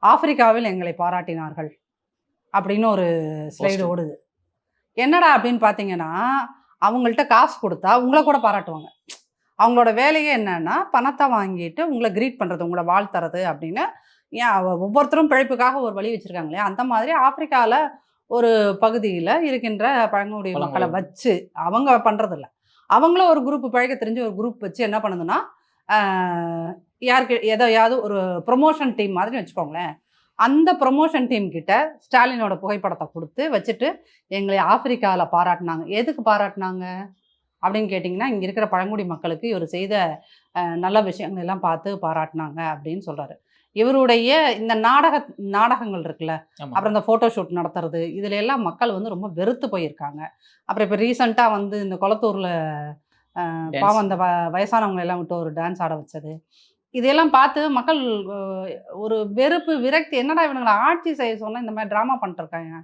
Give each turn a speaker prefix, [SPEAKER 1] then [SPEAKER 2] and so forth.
[SPEAKER 1] ஆப்பிரிக்காவில் எங்களை பாராட்டினார்கள் அப்படின்னு ஒரு ஸ்லைடு
[SPEAKER 2] போஸ்டர்.
[SPEAKER 1] ஓடுது. என்னடா அப்படின்னு பார்த்தீங்கன்னா, அவங்கள்ட்ட காசு குடுத்தா உங்கள கூட பாராட்டுவாங்க. அவங்களோட வேலையே என்னன்னா, பணத்த வாங்கிட்டு உங்கள கிரீட் பண்றது, உங்கள வாழ்த்துறது அப்படின்னு. ஏன் ஒவ்வொருத்தரும் பிழைப்புக்காக ஒரு வழி வச்சிருக்காங்க இல்லையா? அந்த மாதிரி ஆப்பிரிக்கால ஒரு பகுதியில இருக்கின்ற பழங்குடி மக்கள
[SPEAKER 2] பழங்குடி.
[SPEAKER 1] வச்சு, அவங்க பண்றதில்ல. அவங்களும் ஒரு குரூப் பிழைக்க தெரிஞ்ச ஒரு குரூப் வச்சு என்ன பண்ணுதுன்னா, ஆ யாருக்கு எதையாவது ஒரு ப்ரமோஷன் டீம் மாதிரி வச்சுக்கோங்களேன். அந்த ப்ரமோஷன் டீம் கிட்ட ஸ்டாலினோட புகைப்படத்த குடுத்து வச்சுட்டு, எங்களை ஆப்பிரிக்கால பாராட்டுனாங்க. எதுக்கு பாராட்டுனாங்க? அப்படின்னு கேட்டிங்கன்னா, இங்க இருக்கிற பழங்குடி மக்களுக்கு இவரு செய்த நல்ல விஷயங்கள் எல்லாம் பார்த்து பாராட்டுனாங்க அப்படின்னு சொல்றாரு. இவருடைய இந்த நாடகங்கள் இருக்குல்ல,
[SPEAKER 2] ஆமா.
[SPEAKER 1] அப்புறம் இந்த ஃபோட்டோ ஷூட் நடத்துறது, இதுல எல்லாம் மக்கள் வந்து ரொம்ப வெறுத்து போயிருக்காங்க. அப்புறம் இப்ப ரீசென்ட்டா வந்து இந்த கொளத்தூர்ல
[SPEAKER 2] டான்ஸ்.
[SPEAKER 1] பாவம் அந்த வயசானவங்கள எல்லாம் விட்டு ஒரு டான்ஸ் ஆட வச்சது. இதையெல்லாம் பார்த்து மக்கள் அ ஒரு வெறுப்பு, விரக்தி என்னடா இவனுங்கள ஆட்சி செய்ய சொன்னா இந்த மாரி ட்ராமா பண்ணிட்டு இருக்காங்க.